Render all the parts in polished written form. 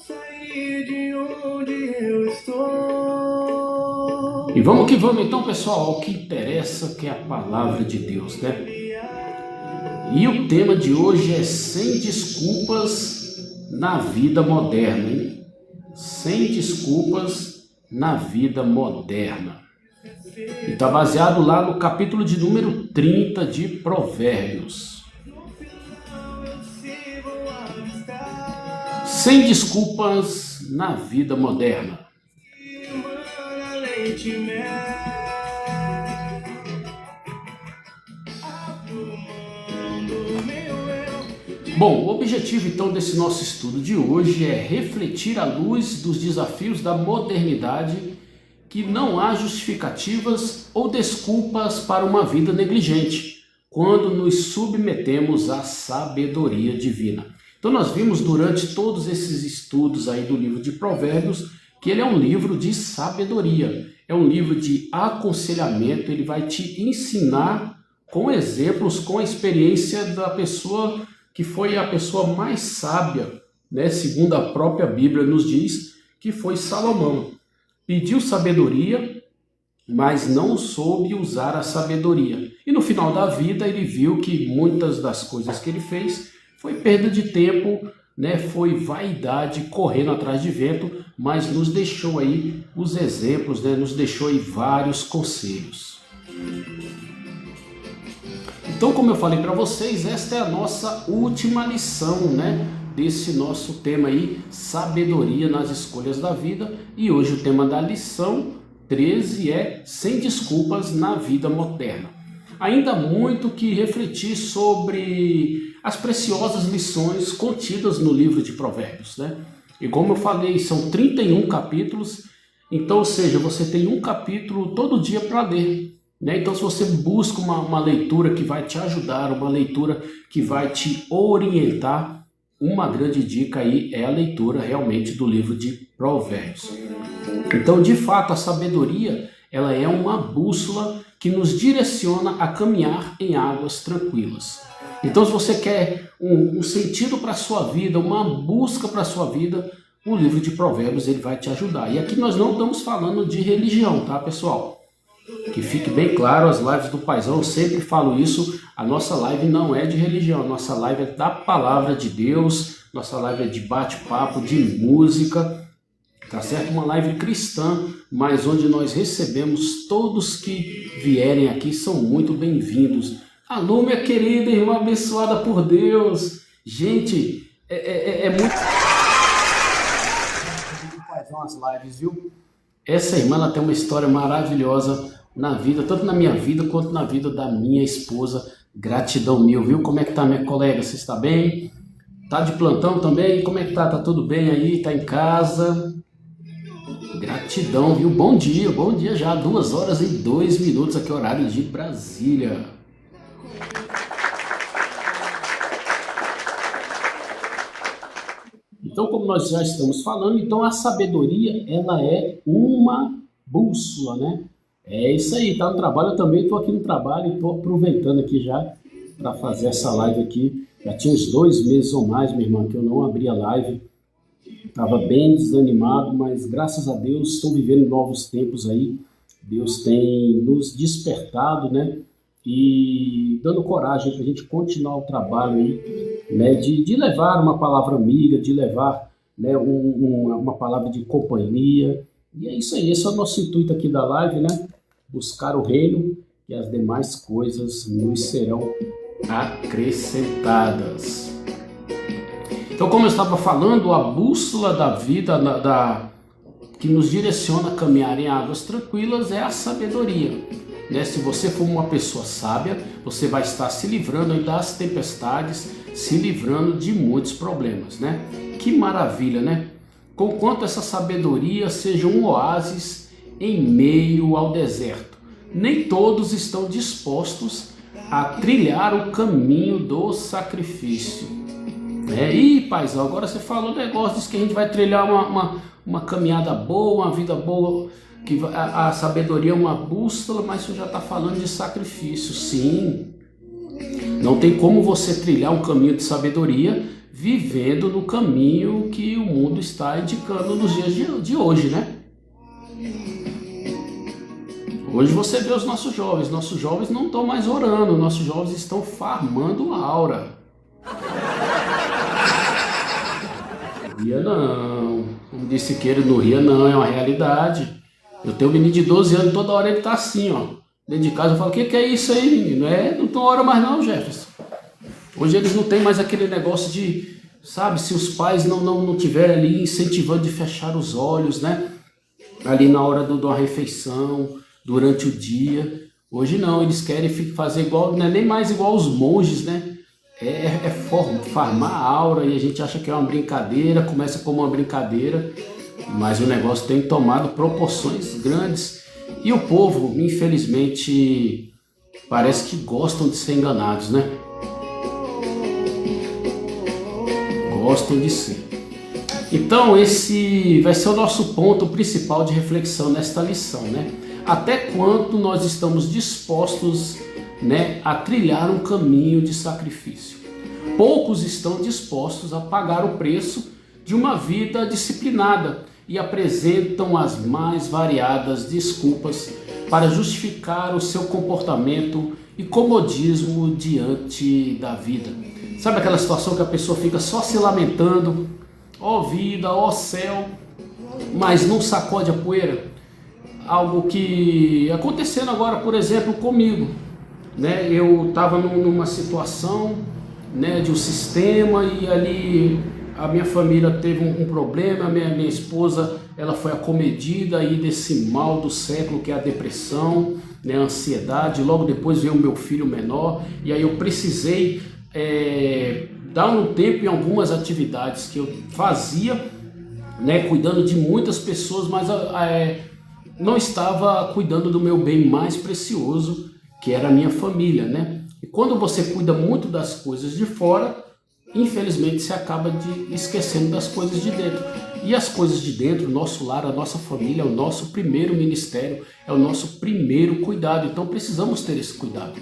sair de onde eu estou. E vamos que vamos então, pessoal, o que interessa, que é a palavra de Deus, né? E o tema de hoje é sem desculpas na vida moderna, hein? Sem desculpas na vida moderna. E está baseado lá no capítulo de número 30 de Provérbios. Sem desculpas na vida moderna. Bom, o objetivo então desse nosso estudo de hoje é refletir à luz dos desafios da modernidade que não há justificativas ou desculpas para uma vida negligente, quando nos submetemos à sabedoria divina. Então nós vimos durante todos esses estudos aí do livro de Provérbios que ele é um livro de sabedoria, é um livro de aconselhamento, ele vai te ensinar com exemplos, com a experiência da pessoa que foi a pessoa mais sábia, né? Segundo a própria Bíblia nos diz, que foi Salomão. Pediu sabedoria, mas não soube usar a sabedoria. E no final da vida ele viu que muitas das coisas que ele fez foi perda de tempo, né? Foi vaidade correndo atrás de vento, mas nos deixou aí os exemplos, né? Nos deixou aí vários conselhos. Então, como eu falei para vocês, esta é a nossa última lição, né? Desse nosso tema aí, sabedoria nas escolhas da vida. E hoje o tema da lição 13 é sem desculpas na vida moderna. Ainda muito que refletir sobre as preciosas lições contidas no livro de Provérbios, né? E como eu falei, são 31 capítulos, então, ou seja, você tem um capítulo todo dia para ler, né? Então, se você busca uma leitura que vai te ajudar, uma leitura que vai te orientar, uma grande dica aí é a leitura realmente do livro de Provérbios. Então, de fato, a sabedoria, ela é uma bússola que nos direciona a caminhar em águas tranquilas. Então, se você quer um sentido para a sua vida, uma busca para a sua vida, o livro de Provérbios ele vai te ajudar. E aqui nós não estamos falando de religião, tá, pessoal? Que fique bem claro, as lives do Paizão, eu sempre falo isso, a nossa live não é de religião, a nossa live é da palavra de Deus, nossa live é de bate-papo, de música, tá certo? Uma live cristã, mas onde nós recebemos todos que vierem aqui, são muito bem-vindos. Alô, minha querida irmã abençoada por Deus, gente, é muito... Paizão as lives, viu? Essa irmã ela tem uma história maravilhosa na vida, tanto na minha vida quanto na vida da minha esposa. Gratidão mil, viu? Como é que tá, minha colega? Você está bem? Tá de plantão também? Como é que tá? Tá tudo bem aí? Tá em casa? Gratidão, viu? Bom dia já, 2h02 aqui, horário de Brasília. Então, como nós já estamos falando, então a sabedoria, ela é uma bússola, né? É isso aí, tá no trabalho, eu também estou aqui no trabalho e estou aproveitando aqui já para fazer essa live aqui. Já tinha uns 2 meses ou mais, minha irmã, que eu não abria live. Estava bem desanimado, mas graças a Deus estou vivendo novos tempos aí. Deus tem nos despertado, né? E dando coragem para a gente continuar o trabalho aí, né? De levar uma palavra amiga, de levar, né, uma palavra de companhia. E é isso aí, esse é o nosso intuito aqui da live, né? Buscar o reino e as demais coisas nos serão acrescentadas. Então, como eu estava falando, a bússola da vida, que nos direciona a caminhar em águas tranquilas é a sabedoria, né? Se você for uma pessoa sábia, você vai estar se livrando aí das tempestades, se livrando de muitos problemas, né? Que maravilha, né? Conquanto essa sabedoria seja um oásis em meio ao deserto. Nem todos estão dispostos a trilhar o caminho do sacrifício. E paizão, agora você falou negócio, diz que a gente vai trilhar uma caminhada boa, uma vida boa, que a sabedoria é uma bússola, mas você já está falando de sacrifício. Sim, não tem como você trilhar um caminho de sabedoria vivendo no caminho que o mundo está indicando nos dias de hoje, né? Hoje você vê os nossos jovens não estão mais orando, nossos jovens estão farmando aura. Ria não, como disse que ele não ria não, é uma realidade. Eu tenho um menino de 12 anos, toda hora ele tá assim, ó, dentro de casa. Eu falo, o que é isso aí, menino? Não estão hora mais não, Jefferson. Hoje eles não têm mais aquele negócio de, sabe, se os pais não tiverem ali incentivando de fechar os olhos, né? Ali na hora da refeição, durante o dia. Hoje não, eles querem fazer igual, não é nem mais igual os monges, né? Farmar a aura, e a gente acha que é uma brincadeira, começa como uma brincadeira, mas o negócio tem tomado proporções grandes. E o povo, infelizmente, parece que gostam de ser enganados, né? Gostam de ser. Então esse vai ser o nosso ponto principal de reflexão nesta lição, né? Até quanto nós estamos dispostos, né, a trilhar um caminho de sacrifício. Poucos estão dispostos a pagar o preço de uma vida disciplinada e apresentam as mais variadas desculpas para justificar o seu comportamento e comodismo diante da vida. Sabe aquela situação que a pessoa fica só se lamentando, ó vida, ó céu, mas não sacode a poeira? Algo que acontecendo agora, por exemplo, comigo, né? Eu estava numa situação, né, de um sistema, e ali a minha família teve um problema, minha esposa, ela foi acomedida aí desse mal do século que é a depressão, né, a ansiedade. Logo depois veio o meu filho menor, e aí eu precisei dar um tempo em algumas atividades que eu fazia, né, cuidando de muitas pessoas, mas não estava cuidando do meu bem mais precioso, que era a minha família, né? E quando você cuida muito das coisas de fora, infelizmente você acaba esquecendo das coisas de dentro. E as coisas de dentro, o nosso lar, a nossa família, é o nosso primeiro ministério, é o nosso primeiro cuidado. Então precisamos ter esse cuidado.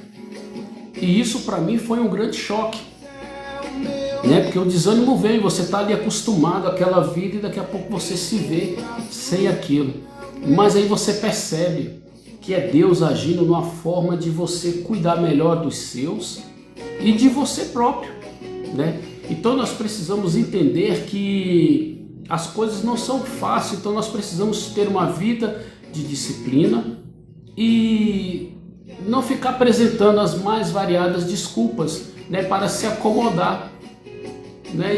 E isso para mim foi um grande choque, né? Porque o desânimo vem, você está ali acostumado àquela vida e daqui a pouco você se vê sem aquilo. Mas aí você percebe que é Deus agindo numa forma de você cuidar melhor dos seus e de você próprio, né? Então nós precisamos entender que as coisas não são fáceis, então nós precisamos ter uma vida de disciplina e não ficar apresentando as mais variadas desculpas, né, para se acomodar, né?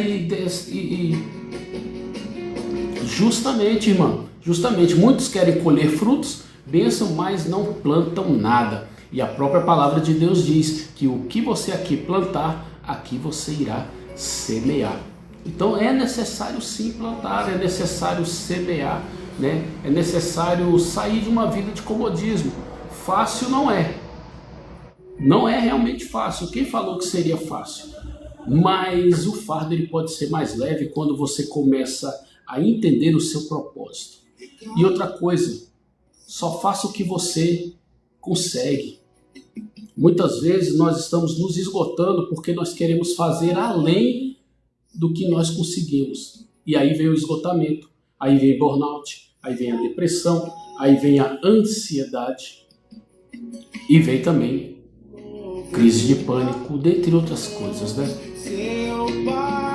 Justamente, irmão, justamente, muitos querem colher frutos, bênção, mas não plantam nada. E a própria palavra de Deus diz que o que você aqui plantar, aqui você irá semear. Então é necessário sim plantar, é necessário semear, né? É necessário sair de uma vida de comodismo. Fácil não é. Não é realmente fácil. Quem falou que seria fácil? Mas o fardo ele pode ser mais leve quando você começa a entender o seu propósito. E outra coisa, só faça o que você consegue. Muitas vezes nós estamos nos esgotando porque nós queremos fazer além do que nós conseguimos. E aí vem o esgotamento, aí vem burnout, aí vem a depressão, aí vem a ansiedade e vem também crise de pânico, dentre outras coisas, né?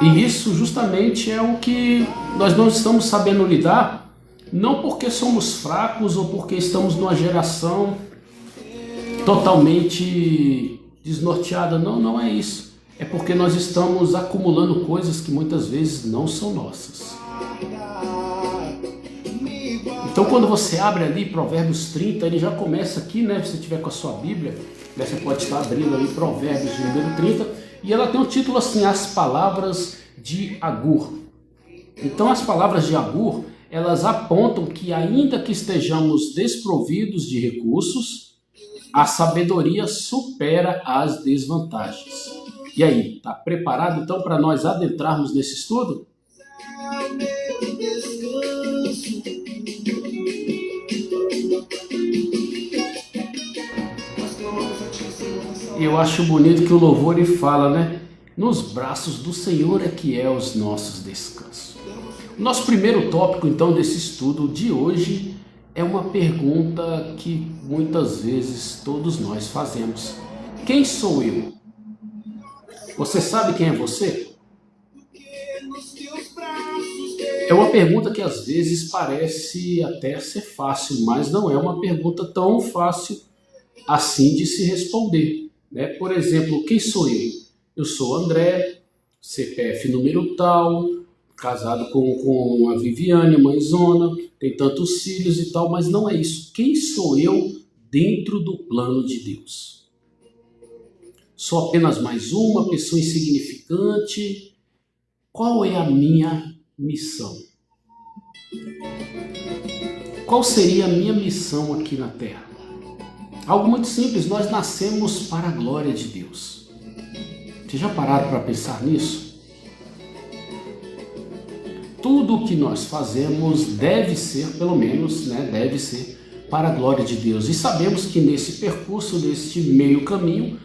E isso justamente é o que nós não estamos sabendo lidar, não porque somos fracos ou porque estamos numa geração totalmente desnorteada, não é isso. É porque nós estamos acumulando coisas que muitas vezes não são nossas. Então quando você abre ali Provérbios 30, ele já começa aqui, né? Se você tiver com a sua Bíblia, você pode estar abrindo aí Provérbios de número 30, e ela tem um título assim, As Palavras de Agur. Então as palavras de Agur, elas apontam que ainda que estejamos desprovidos de recursos, a sabedoria supera as desvantagens. E aí, tá preparado então para nós adentrarmos nesse estudo? Eu acho bonito que o louvor ele fala, né? Nos braços do Senhor é que é os nossos descansos. Nosso primeiro tópico, então, desse estudo de hoje é uma pergunta que muitas vezes todos nós fazemos. Quem sou eu? Você sabe quem é você? É uma pergunta que às vezes parece até ser fácil, mas não é uma pergunta tão fácil assim de se responder, né? Por exemplo, quem sou eu? Eu sou André, CPF número tal, casado com a Viviane, mãezona, tem tantos filhos e tal, mas não é isso. Quem sou eu dentro do plano de Deus? Sou apenas mais uma pessoa insignificante? Qual é a minha missão? Qual seria a minha missão aqui na Terra? Algo muito simples, nós nascemos para a glória de Deus. Vocês já pararam para pensar nisso? Tudo o que nós fazemos deve ser, pelo menos, né, deve ser para a glória de Deus. E sabemos que nesse percurso, neste meio caminho,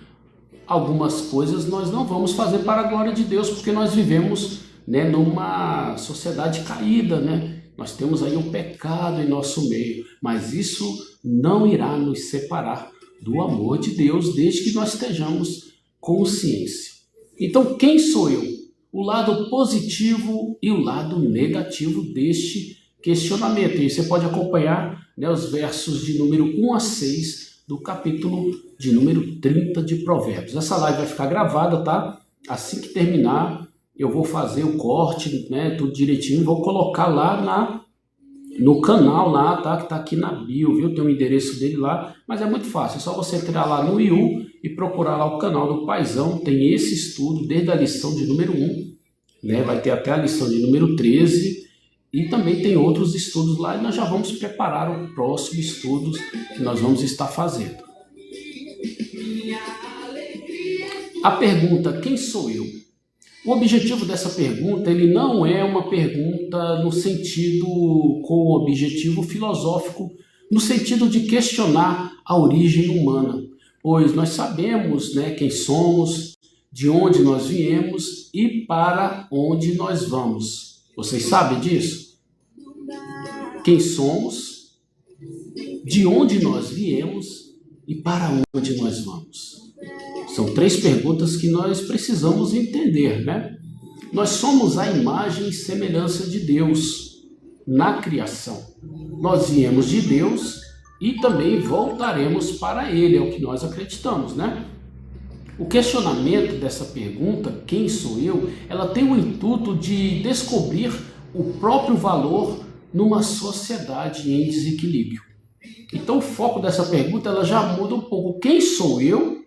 algumas coisas nós não vamos fazer para a glória de Deus, porque nós vivemos, né, numa sociedade caída, né? Nós temos aí o pecado em nosso meio, mas isso não irá nos separar do amor de Deus, desde que nós estejamos consciência. Então, quem sou eu? O lado positivo e o lado negativo deste questionamento. E você pode acompanhar, né, os versos de número 1 a 6 do capítulo de número 30 de Provérbios. Essa live vai ficar gravada, tá? Assim que terminar, eu vou fazer o corte, né, tudo direitinho, vou colocar lá no canal lá, tá? Que tá aqui na bio, viu? Tem o endereço dele lá, mas é muito fácil, é só você entrar lá no IU e procurar lá o canal do Paizão. Tem esse estudo desde a lição de número 1, né? Vai ter até a lição de número 13 e também tem outros estudos lá e nós já vamos preparar o próximo estudo que nós vamos estar fazendo. A pergunta, quem sou eu? O objetivo dessa pergunta, ele não é uma pergunta no sentido, com o objetivo filosófico, no sentido de questionar a origem humana, pois nós sabemos, né, quem somos, de onde nós viemos e para onde nós vamos. Vocês sabem disso? Quem somos, de onde nós viemos e para onde nós vamos. São 3 perguntas que nós precisamos entender, né? Nós somos a imagem e semelhança de Deus na criação. Nós viemos de Deus e também voltaremos para Ele, é o que nós acreditamos, né? O questionamento dessa pergunta, quem sou eu, ela tem o intuito de descobrir o próprio valor numa sociedade em desequilíbrio. Então o foco dessa pergunta, ela já muda um pouco. Quem sou eu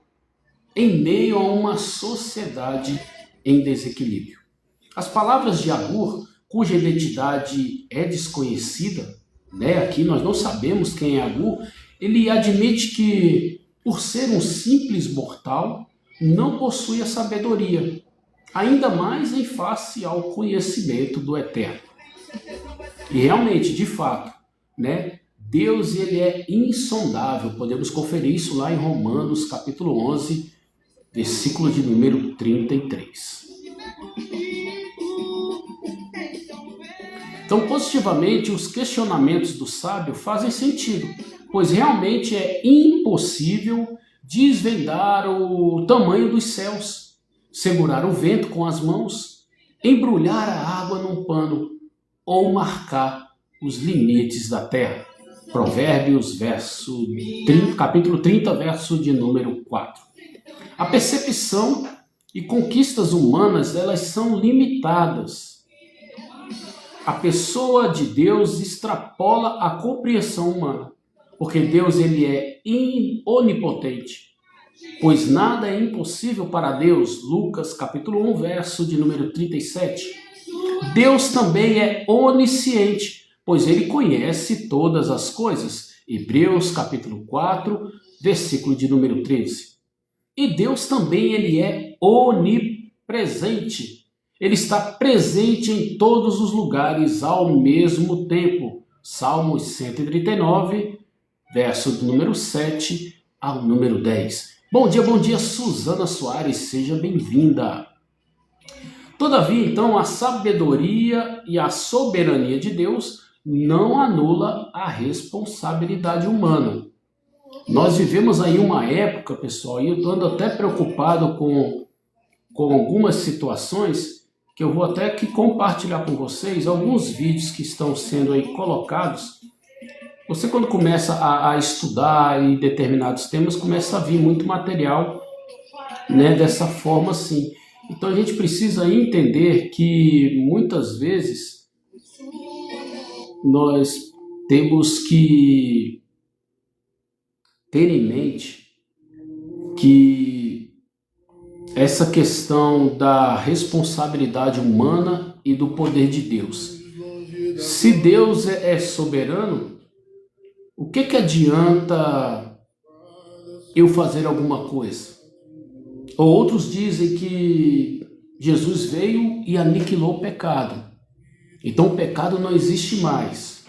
em meio a uma sociedade em desequilíbrio? As palavras de Agur, cuja identidade é desconhecida, né? Aqui nós não sabemos quem é Agur, ele admite que, por ser um simples mortal, não possui a sabedoria, ainda mais em face ao conhecimento do Eterno. E realmente, de fato, né? Deus, ele é insondável. Podemos conferir isso lá em Romanos, capítulo 11, versículo de número 33. Então, positivamente, os questionamentos do sábio fazem sentido, pois realmente é impossível desvendar o tamanho dos céus, segurar o vento com as mãos, embrulhar a água num pano ou marcar os limites da terra. Provérbios, capítulo 30, verso de número 4. A percepção e conquistas humanas, elas são limitadas. A pessoa de Deus extrapola a compreensão humana, porque Deus, ele é onipotente, pois nada é impossível para Deus. Lucas, capítulo 1, verso de número 37. Deus também é onisciente, pois ele conhece todas as coisas. Hebreus, capítulo 4, versículo de número 13. E Deus também, ele é onipresente. Ele está presente em todos os lugares ao mesmo tempo. Salmos 139, verso do número 7 ao número 10. Bom dia, Suzana Soares, seja bem-vinda. Todavia, então, a sabedoria e a soberania de Deus não anula a responsabilidade humana. Nós vivemos aí uma época, pessoal, e eu ando até preocupado com algumas situações, que eu vou até aqui compartilhar com vocês alguns vídeos que estão sendo aí colocados. Você, quando começa a estudar em determinados temas, começa a vir muito material, né, dessa forma assim. Então a gente precisa entender que muitas vezes nós temos que ter em mente que essa questão da responsabilidade humana e do poder de Deus. Se Deus é soberano, o que adianta eu fazer alguma coisa? Ou outros dizem que Jesus veio e aniquilou o pecado. Então o pecado não existe mais.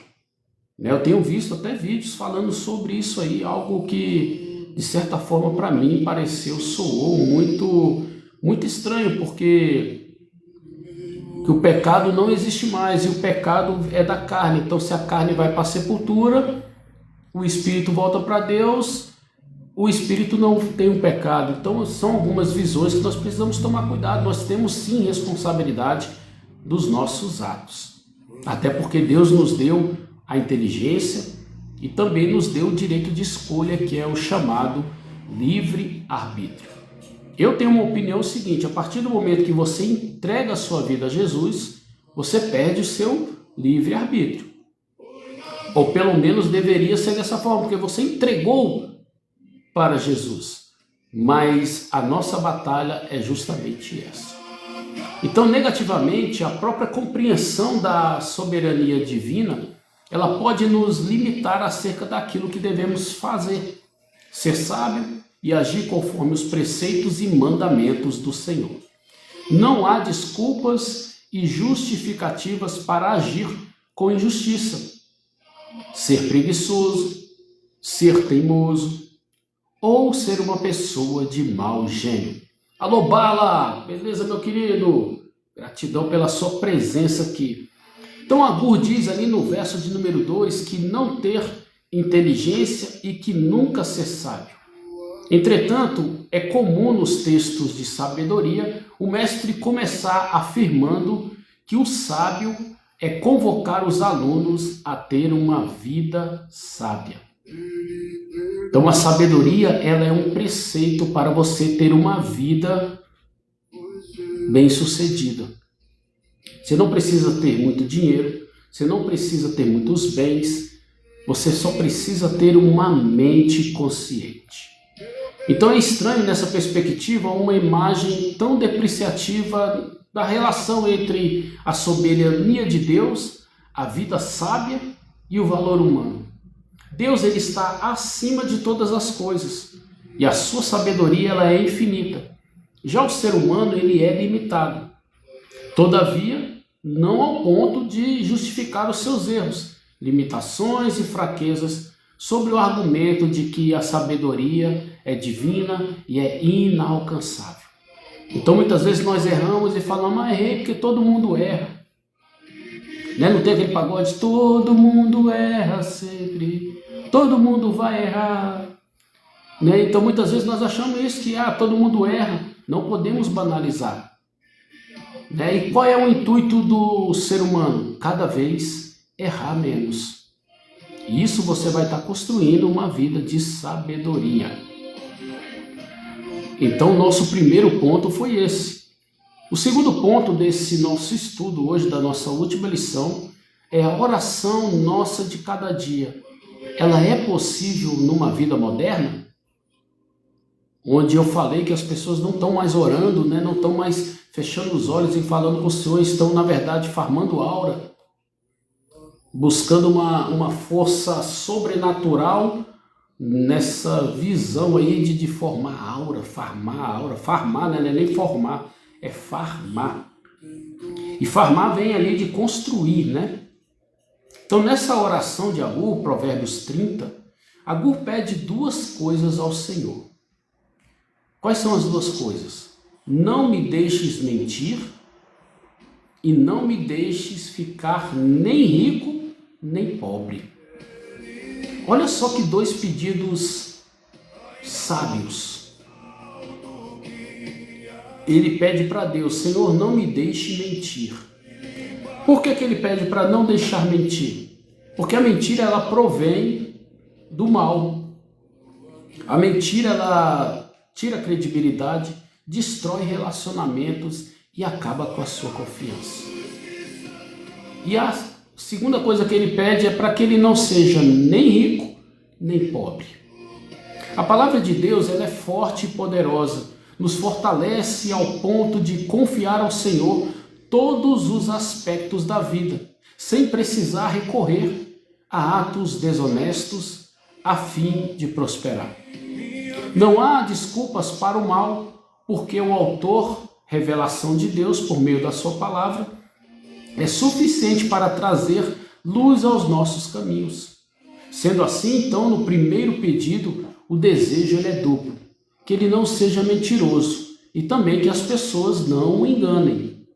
Eu tenho visto até vídeos falando sobre isso aí, algo que de certa forma para mim soou muito estranho, porque que o pecado não existe mais e o pecado é da carne. Então se a carne vai para a sepultura, o espírito volta para Deus, o espírito não tem um pecado. Então são algumas visões que nós precisamos tomar cuidado. Nós temos sim responsabilidade dos nossos atos. Até porque Deus nos deu a inteligência e também nos deu o direito de escolha, que é o chamado livre-arbítrio. Eu tenho uma opinião seguinte: a partir do momento que você entrega a sua vida a Jesus, você perde o seu livre-arbítrio. Ou pelo menos deveria ser dessa forma, porque você entregou para Jesus. Mas a nossa batalha é justamente essa. Então, negativamente, a própria compreensão da soberania divina, ela pode nos limitar acerca daquilo que devemos fazer. Ser sábio e agir conforme os preceitos e mandamentos do Senhor. Não há desculpas e justificativas para agir com injustiça. Ser preguiçoso, ser teimoso, ou ser uma pessoa de mau gênio. Alô, Bala! Beleza, meu querido? Gratidão pela sua presença aqui. Então, Agur diz ali no verso de número 2 que não ter inteligência e que nunca ser sábio. Entretanto, é comum nos textos de sabedoria o mestre começar afirmando que o sábio é convocar os alunos a ter uma vida sábia. Então a sabedoria, ela é um preceito para você ter uma vida bem-sucedida. Você não precisa ter muito dinheiro, você não precisa ter muitos bens, você só precisa ter uma mente consciente. Então é estranho nessa perspectiva uma imagem tão depreciativa da relação entre a soberania de Deus, a vida sábia e o valor humano. Deus, ele está acima de todas as coisas e a sua sabedoria, ela é infinita. Já o ser humano, ele é limitado. Todavia, não ao ponto de justificar os seus erros, limitações e fraquezas sobre o argumento de que a sabedoria é divina e é inalcançável. Então muitas vezes nós erramos e falamos, mas errei porque todo mundo erra. Não tem aquele pagode, todo mundo erra sempre, todo mundo vai errar. Então muitas vezes nós achamos isso, que todo mundo erra, não podemos banalizar. E qual é o intuito do ser humano? Cada vez errar menos. E isso você vai estar construindo uma vida de sabedoria. Então o nosso primeiro ponto foi esse. O segundo ponto desse nosso estudo hoje, da nossa última lição, é a oração nossa de cada dia. Ela é possível numa vida moderna? Onde eu falei que as pessoas não estão mais orando, não estão mais fechando os olhos e falando com o Senhor, estão na verdade farmando aura, buscando uma força sobrenatural nessa visão aí de formar aura, farmar, não é nem formar, é farmar. E farmar vem ali de construir, Então nessa oração de Agur, Provérbios 30, Agur pede duas coisas ao Senhor. Quais são as duas coisas? Não me deixes mentir e não me deixes ficar nem rico nem pobre. Olha só que dois pedidos sábios. Ele pede para Deus: Senhor, não me deixe mentir. Por que ele pede para não deixar mentir? Porque a mentira, ela provém do mal. A mentira, ela tira a credibilidade, destrói relacionamentos e acaba com a sua confiança. E a segunda coisa que ele pede é para que ele não seja nem rico, nem pobre. A palavra de Deus, ela é forte e poderosa, nos fortalece ao ponto de confiar ao Senhor todos os aspectos da vida, sem precisar recorrer a atos desonestos a fim de prosperar. Não há desculpas para o mal, porque o autor, revelação de Deus por meio da sua palavra, é suficiente para trazer luz aos nossos caminhos. Sendo assim, então, no primeiro pedido, o desejo ele é duplo: que ele não seja mentiroso e também que as pessoas não o enganem.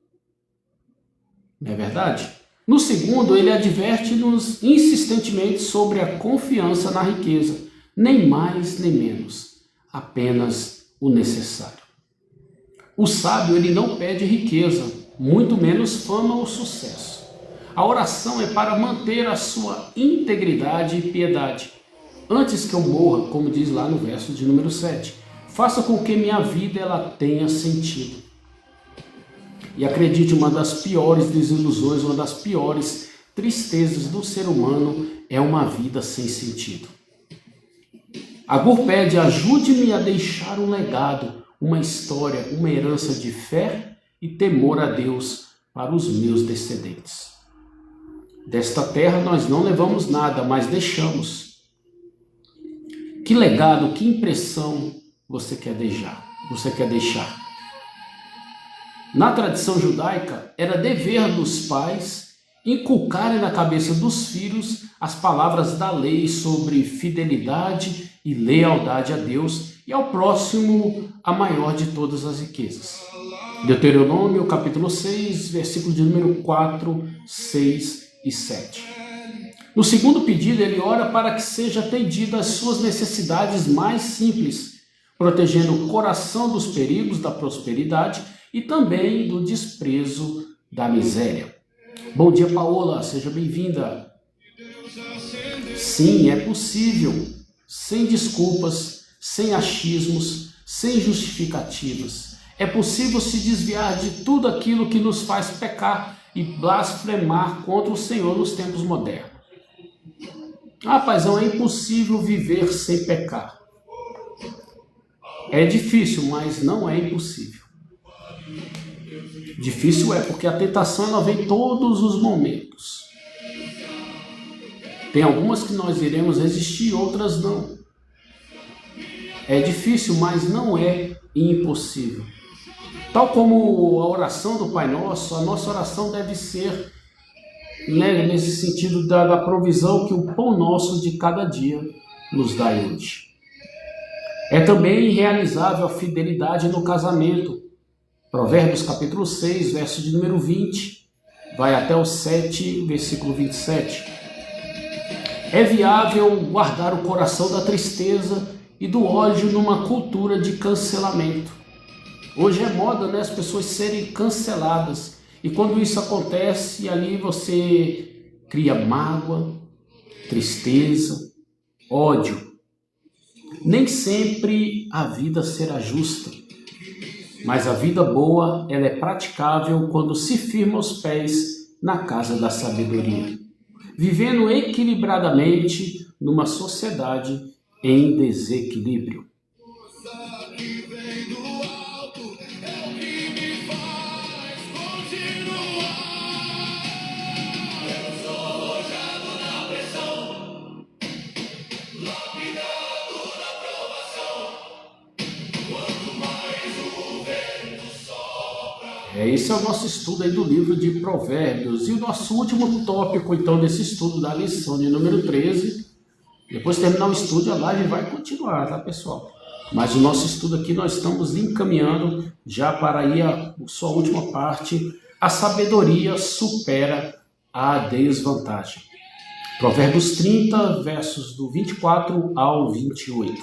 Não é verdade? No segundo, ele adverte-nos insistentemente sobre a confiança na riqueza, nem mais nem menos, apenas o necessário. O sábio, ele não pede riqueza, muito menos fama ou sucesso. A oração é para manter a sua integridade e piedade. Antes que eu morra, como diz lá no verso de número 7, faça com que minha vida ela tenha sentido. E acredite, uma das piores desilusões, uma das piores tristezas do ser humano é uma vida sem sentido. Agur pede: ajude-me a deixar um legado, uma história, uma herança de fé e temor a Deus para os meus descendentes. Desta terra nós não levamos nada, mas deixamos. Que legado, que impressão você quer deixar? Na tradição judaica, era dever dos pais inculcarem na cabeça dos filhos as palavras da lei sobre fidelidade e lealdade a Deus e ao próximo, a maior de todas as riquezas. Deuteronômio, capítulo 6, versículos de número 4, 6 e 7. No segundo pedido, ele ora para que seja atendida às suas necessidades mais simples, protegendo o coração dos perigos da prosperidade e também do desprezo da miséria. Bom dia, Paola, seja bem-vinda. Sim, é possível, sem desculpas, sem achismos, sem justificativas. É possível se desviar de tudo aquilo que nos faz pecar e blasfemar contra o Senhor nos tempos modernos. Ah, paizão, é impossível viver sem pecar. É difícil, mas não é impossível. Difícil é porque a tentação ela vem todos os momentos. Tem algumas que nós iremos resistir, outras não. É difícil, mas não é impossível. Tal como a oração do Pai Nosso, a nossa oração deve ser, nesse sentido da provisão que o pão nosso de cada dia nos dá hoje. É também realizável a fidelidade no casamento. Provérbios capítulo 6, verso de número 20, vai até o 7, versículo 27. É viável guardar o coração da tristeza e do ódio numa cultura de cancelamento. Hoje é moda, as pessoas serem canceladas. E quando isso acontece, ali você cria mágoa, tristeza, ódio. Nem sempre a vida será justa. Mas a vida boa, ela é praticável quando se firma os pés na casa da sabedoria, vivendo equilibradamente numa sociedade em desequilíbrio. Esse é o nosso estudo aí do livro de Provérbios. E o nosso último tópico, então, desse estudo da lição de número 13. Depois de terminar o estudo, a live vai continuar, tá, pessoal? Mas o nosso estudo aqui, nós estamos encaminhando já para aí a sua última parte, A sabedoria supera a desvantagem. Provérbios 30, versos do 24 ao 28.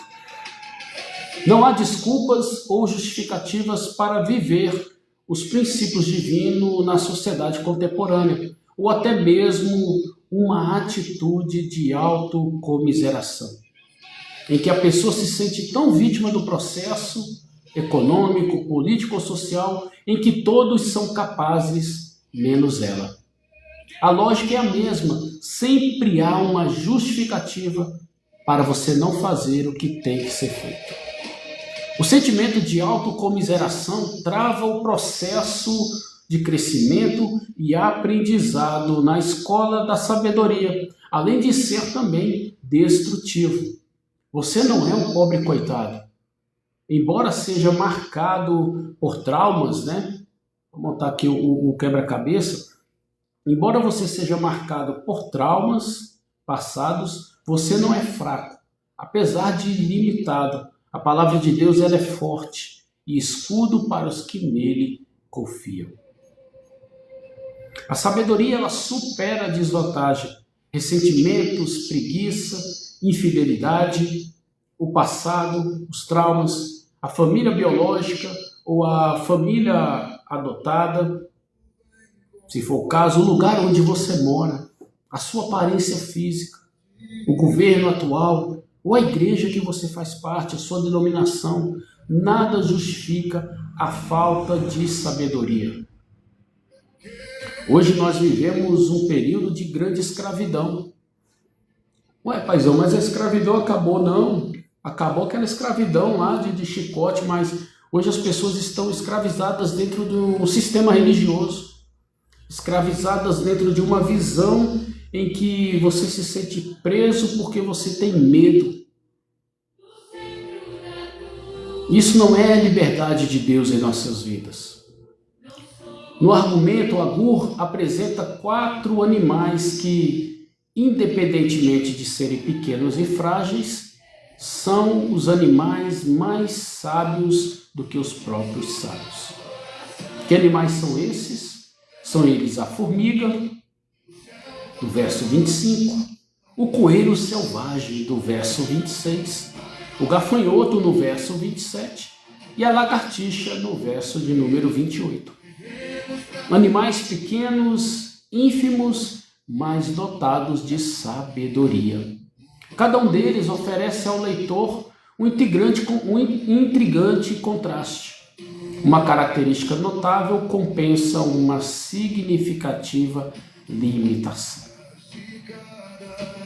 Não há desculpas ou justificativas para viver os princípios divinos na sociedade contemporânea, ou até mesmo uma atitude de autocomiseração, em que a pessoa se sente tão vítima do processo econômico, político ou social, em que todos são capazes, menos ela. A lógica é a mesma, sempre há uma justificativa para você não fazer o que tem que ser feito. O sentimento de autocomiseração trava o processo de crescimento e aprendizado na escola da sabedoria, além de ser também destrutivo. Você não é um pobre coitado. Embora seja marcado por traumas, né? Vou montar aqui o quebra-cabeça. Embora você seja marcado por traumas passados, você não é fraco, apesar de limitado. A palavra de Deus ela é forte e escudo para os que nele confiam. A sabedoria ela supera a desvantagem, ressentimentos, preguiça, infidelidade, o passado, os traumas, a família biológica ou a família adotada, se for o caso, o lugar onde você mora, a sua aparência física, o governo atual, ou a igreja que você faz parte, a sua denominação, nada justifica a falta de sabedoria. Hoje nós vivemos um período de grande escravidão. Ué, paizão, mas a escravidão acabou? Não, acabou aquela escravidão lá de chicote, mas hoje as pessoas estão escravizadas dentro do sistema religioso, escravizadas dentro de uma visão em que você se sente preso porque você tem medo. Isso não é a liberdade de Deus em nossas vidas. No argumento, Agur apresenta 4 animais que, independentemente de serem pequenos e frágeis, são os animais mais sábios do que os próprios sábios. Que animais são esses? São eles a formiga, do verso 25, o coelho selvagem, do verso 26, o gafanhoto, no verso 27, e a lagartixa, no verso de número 28. Animais pequenos, ínfimos, mas dotados de sabedoria. Cada um deles oferece ao leitor um intrigante contraste. Uma característica notável compensa uma significativa limitação.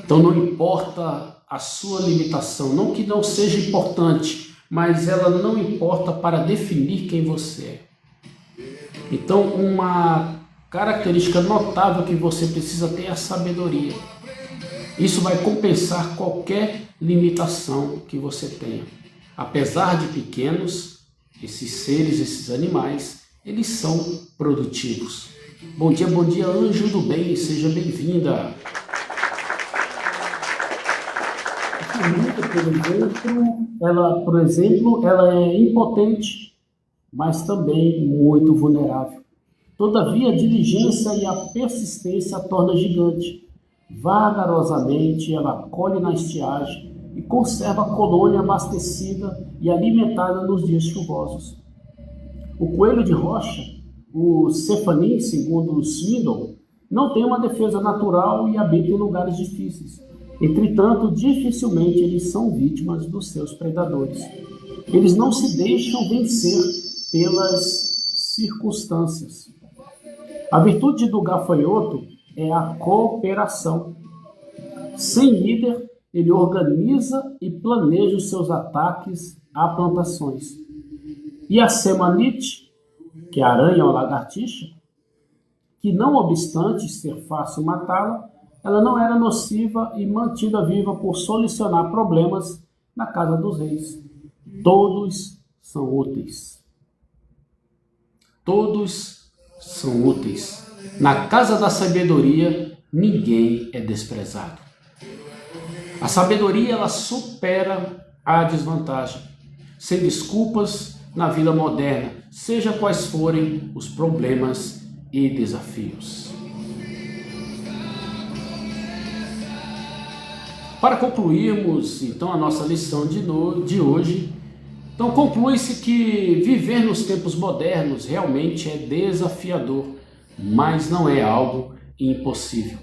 Então não importa a sua limitação, não que não seja importante, mas ela não importa para definir quem você é. Então uma característica notável que você precisa ter é a sabedoria. Isso vai compensar qualquer limitação que você tenha. Apesar de pequenos, esses seres, esses animais, eles são produtivos. Bom dia, anjo do bem, seja bem-vinda. A formiga, por exemplo, ela é impotente, mas também muito vulnerável. Todavia, a diligência e a persistência a torna gigante. Vagarosamente, ela colhe na estiagem e conserva a colônia abastecida e alimentada nos dias chuvosos. O coelho de rocha, o cefanim, segundo o Swindoll, não tem uma defesa natural e habita em lugares difíceis. Entretanto, dificilmente eles são vítimas dos seus predadores. Eles não se deixam vencer pelas circunstâncias. A virtude do gafanhoto é a cooperação. Sem líder, ele organiza e planeja os seus ataques a plantações. E a semanite, que é a aranha ou lagartixa, que não obstante ser fácil matá-la, ela não era nociva e mantida viva por solucionar problemas na casa dos reis. Todos são úteis. Todos são úteis. Na casa da sabedoria, ninguém é desprezado. A sabedoria, ela supera a desvantagem, sem desculpas na vida moderna, seja quais forem os problemas e desafios. Para concluirmos, então, a nossa lição de hoje, então conclui-se que viver nos tempos modernos realmente é desafiador, mas não é algo impossível.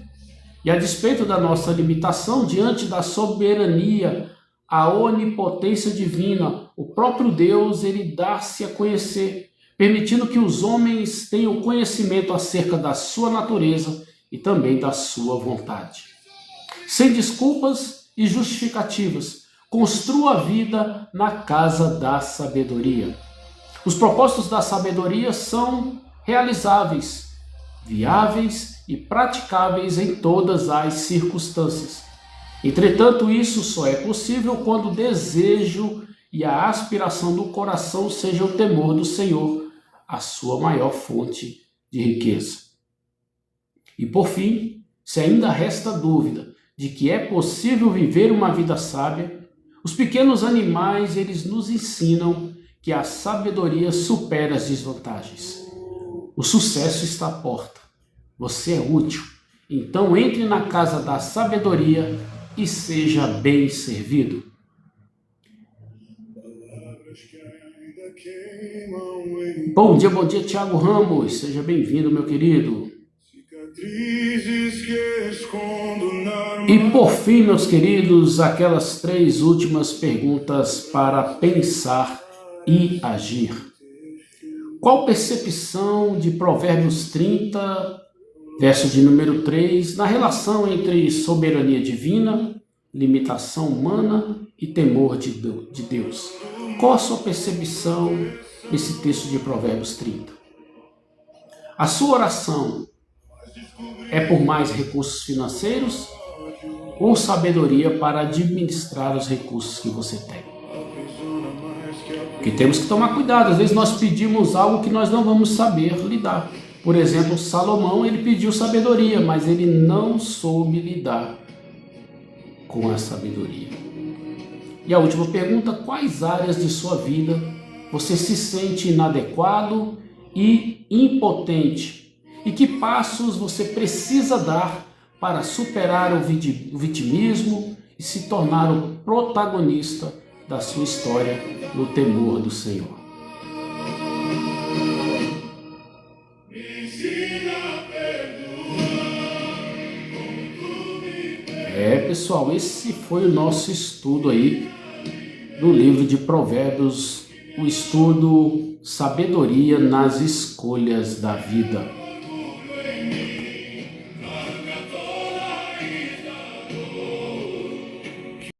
E a despeito da nossa limitação diante da soberania, a onipotência divina, o próprio Deus, ele dá-se a conhecer, permitindo que os homens tenham conhecimento acerca da sua natureza e também da sua vontade. Sem desculpas e justificativas, construa a vida na casa da sabedoria. Os propósitos da sabedoria são realizáveis, viáveis e praticáveis em todas as circunstâncias. Entretanto, isso só é possível quando o desejo e a aspiração do coração seja o temor do Senhor, a sua maior fonte de riqueza. E por fim, se ainda resta dúvida de que é possível viver uma vida sábia, os pequenos animais, eles nos ensinam que a sabedoria supera as desvantagens. O sucesso está à porta. Você é útil. Então entre na casa da sabedoria e seja bem servido. Bom dia, Thiago Ramos. Seja bem-vindo, meu querido. E por fim, meus queridos, aquelas 3 últimas perguntas para pensar e agir. Qual percepção de Provérbios 30, verso de número 3, na relação entre soberania divina, limitação humana e temor de Deus? Qual a sua percepção desse texto de Provérbios 30? A sua oração é por mais recursos financeiros ou sabedoria para administrar os recursos que você tem? Porque temos que tomar cuidado. Às vezes nós pedimos algo que nós não vamos saber lidar. Por exemplo, Salomão, ele pediu sabedoria, mas ele não soube lidar com a sabedoria. E a última pergunta: quais áreas de sua vida você se sente inadequado e impotente? E que passos você precisa dar para superar o vitimismo e se tornar o protagonista da sua história no temor do Senhor? Pessoal, esse foi o nosso estudo aí do livro de Provérbios, o estudo Sabedoria nas Escolhas da Vida.